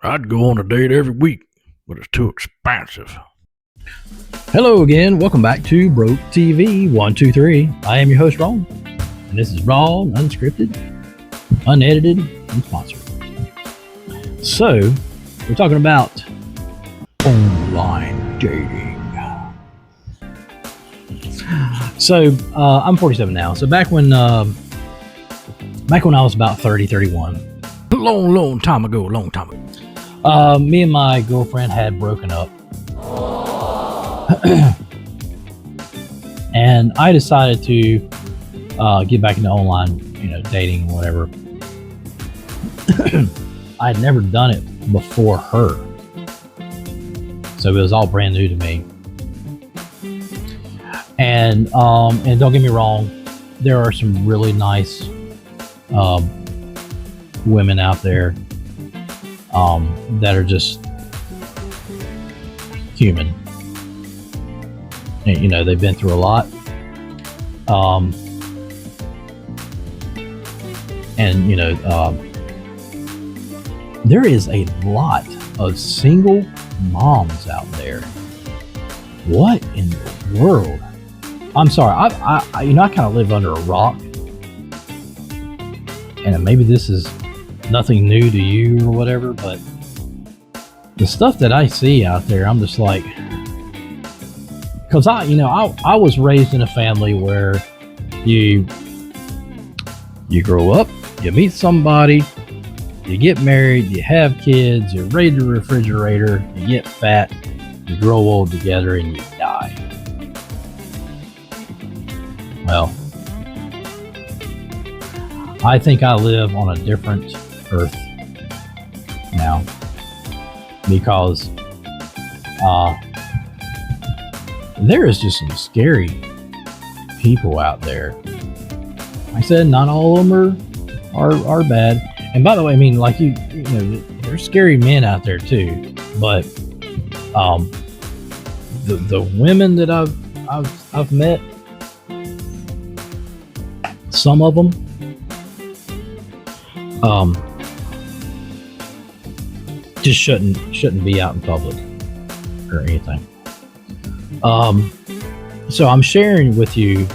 I'd go on a date every week, but it's too expensive. Hello again. Welcome back to broketv123. I am your host, Ron, and this is raw, unscripted, unedited, unsponsored. So, we're talking about online dating. So, I'm 47 now. So back when I was about 30, 31. Long time ago. Me and my girlfriend had broken up. And I decided to get back into online, dating, whatever. I had never done it before her, so it was all brand new to me. And don't get me wrong, there are some really nice women out there that are just human. And, they've been through a lot. There is a lot of single moms out there. What in the world? I'm sorry. I kind of live under a rock, and maybe this is nothing new to you or whatever, but the stuff that I see out there, I'm just like, because I was raised in a family where you grow up, you meet somebody, you get married, you have kids, you raid the refrigerator, you get fat, you grow old together, and you die. Well, I think I live on a different earth now, because there is just some scary people out there. Like I said, not all of them are bad. And by the way, I mean, like there's scary men out there too. But the women that I've met, some of them, just shouldn't be out in public or anything. So I'm sharing with you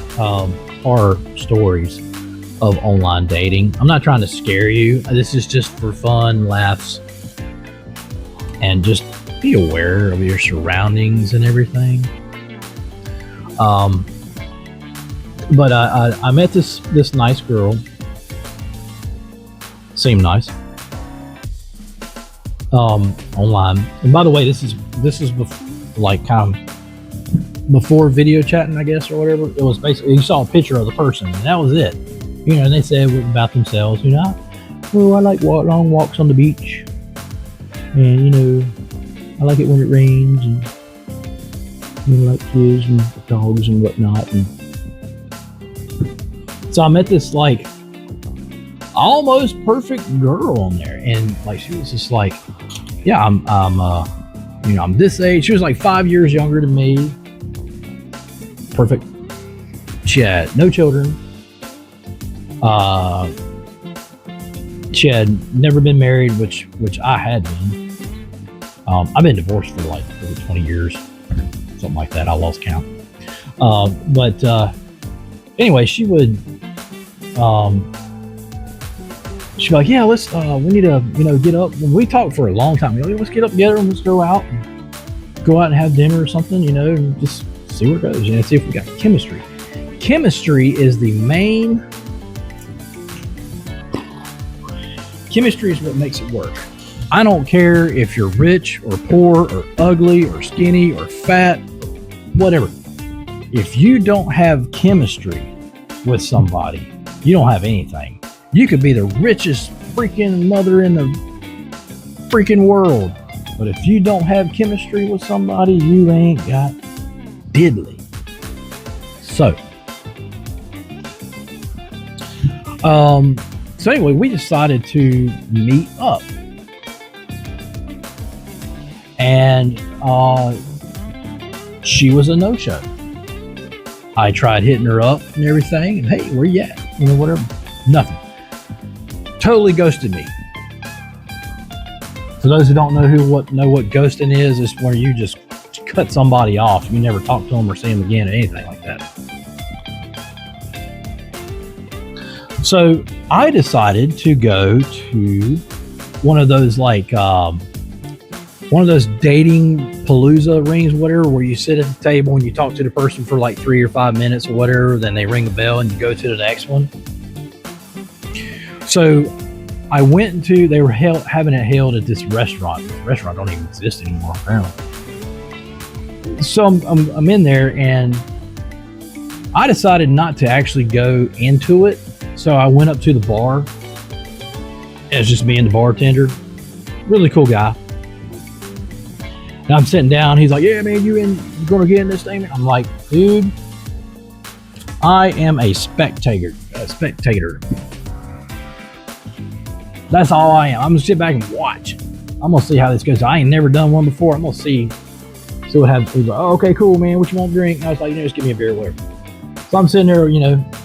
horror stories of online dating. I'm not trying to scare you. This is just for fun, laughs, and just be aware of your surroundings and everything. But I met this nice girl. Seemed nice. Online. And by the way, this is before video chatting, I guess, or whatever. It was basically, you saw a picture of the person, and that was it. And they said about themselves, I like long walks on the beach, and I like it when it rains, and I like kids and dogs and whatnot. And so I met this almost perfect girl on there, and she was just like, yeah, I'm this age. She was 5 years younger than me. Perfect. She had no children. She had never been married, which I had been. I've been divorced for over 20 years, something like that. I lost count. But anyway, she would she'd be like, yeah, let's we need to get up. And we talked for a long time. Let's get up together and let's go out and have dinner or something, and just see where it goes, see if we got chemistry. Chemistry is the main. Chemistry is what makes it work. I don't care if you're rich or poor or ugly or skinny or fat, whatever. If you don't have chemistry with somebody, you don't have anything. You could be the richest freaking mother in the freaking world, but if you don't have chemistry with somebody, you ain't got diddly. So anyway, we decided to meet up, and she was a no-show. I tried hitting her up and everything, and hey, where you at? Whatever. Nothing. Totally ghosted me. For those who don't know what ghosting is, it's where you just cut somebody off. You never talk to them or see them again or anything like that. So I decided to go to one of those dating palooza rings, whatever, where you sit at the table and you talk to the person for like 3 or 5 minutes or whatever, then they ring the bell and you go to the next one. So I went into, they were having it held at this restaurant. The restaurant don't even exist anymore, apparently. So I'm in there, and I decided not to actually go into it. So I went up to the bar. It's just me and the bartender. Really cool guy. And I'm sitting down. He's like, "Yeah, man, you gonna get in this thing?" I'm like, "Dude, I am a spectator. That's all I am. I'm gonna sit back and watch. I'm gonna see how this goes. I ain't never done one before. I'm gonna see what happens." He's like, "Oh, okay, cool, man. What you want to drink?" And I was like, "Just give me a beer, whatever." So I'm sitting there,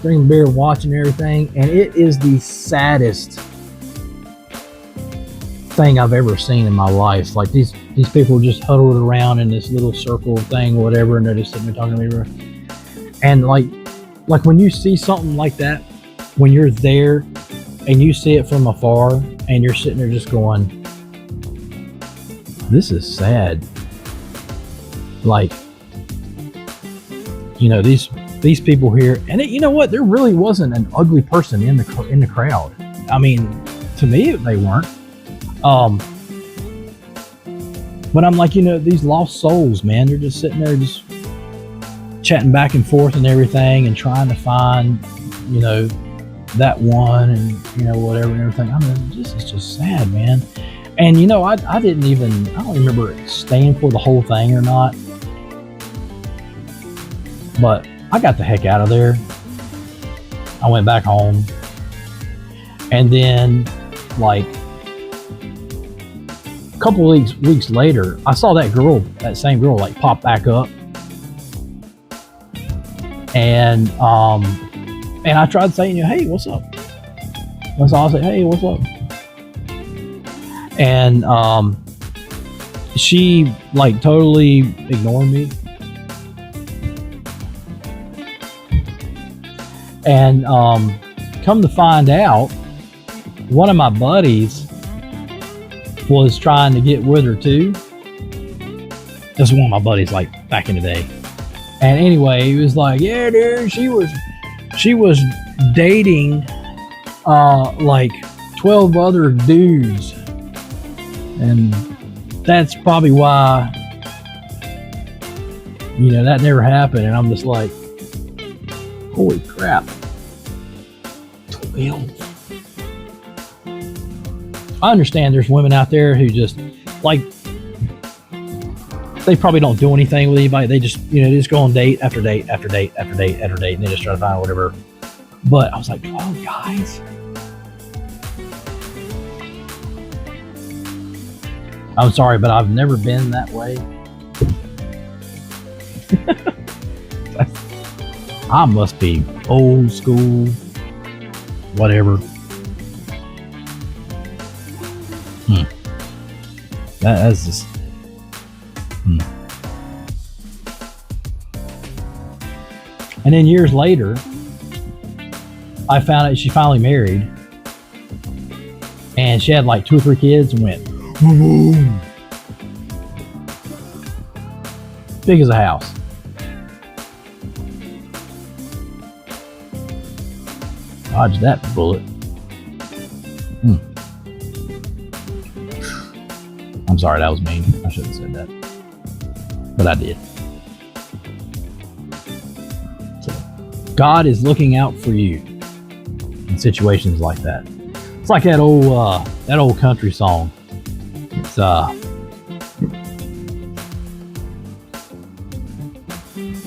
drinking beer, watching everything, and it is the saddest thing I've ever seen in my life. Like these people just huddled around in this little circle thing, whatever, and they're just sitting there talking to me. And like when you see something like that, when you're there and you see it from afar, and you're sitting there just going, "This is sad." Like, these people here, and you know what? There really wasn't an ugly person in the crowd. I mean, to me, they weren't. But I'm like, these lost souls, man. They're just sitting there, just chatting back and forth and everything, and trying to find, that one, and whatever and everything. I mean, this is just sad, man. And I don't remember staying for the whole thing or not. But I got the heck out of there. I went back home. And then, like, a couple weeks later, I saw that same girl, like, pop back up. And I tried saying, "Hey, what's up?" That's all I said, "Hey, what's up?" And she, like, totally ignored me. And come to find out, one of my buddies was trying to get with her too. This is one of my buddies, like, back in the day. And anyway, he was like, "Yeah, dude, she was dating like 12 other dudes, and that's probably why that never happened." And I'm just like, holy crap. 12. I understand there's women out there who just, like, they probably don't do anything with anybody. They just, they just go on date after date after date after date after date, and they just try to find whatever. But I was like, 12 guys? I'm sorry, but I've never been that way. I must be old school, whatever. That's just. And then years later, I found out she finally married, and she had like 2 or 3 kids, and went boom, big as a house. Dodge that bullet. I'm sorry, that was mean. I shouldn't have said that, but I did. So, God is looking out for you in situations like that. It's like that old country song. It's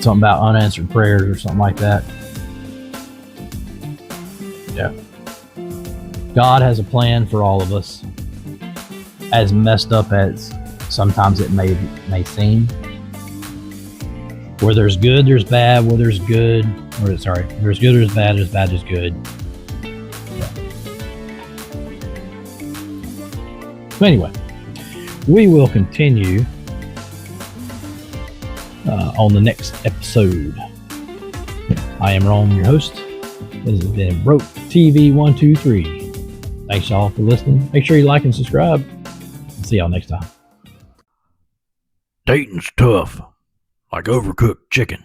something about unanswered prayers or something like that. Yeah. God has a plan for all of us. As messed up as sometimes it may seem. Where there's good, there's bad. Where there's good, there's good, there's bad is good. Yeah. But anyway, We will continue on the next episode. I am Rome, your host. This has been broketv123. Thanks y'all for listening. Make sure you like and subscribe. See y'all next time. Dating's tough, like overcooked chicken.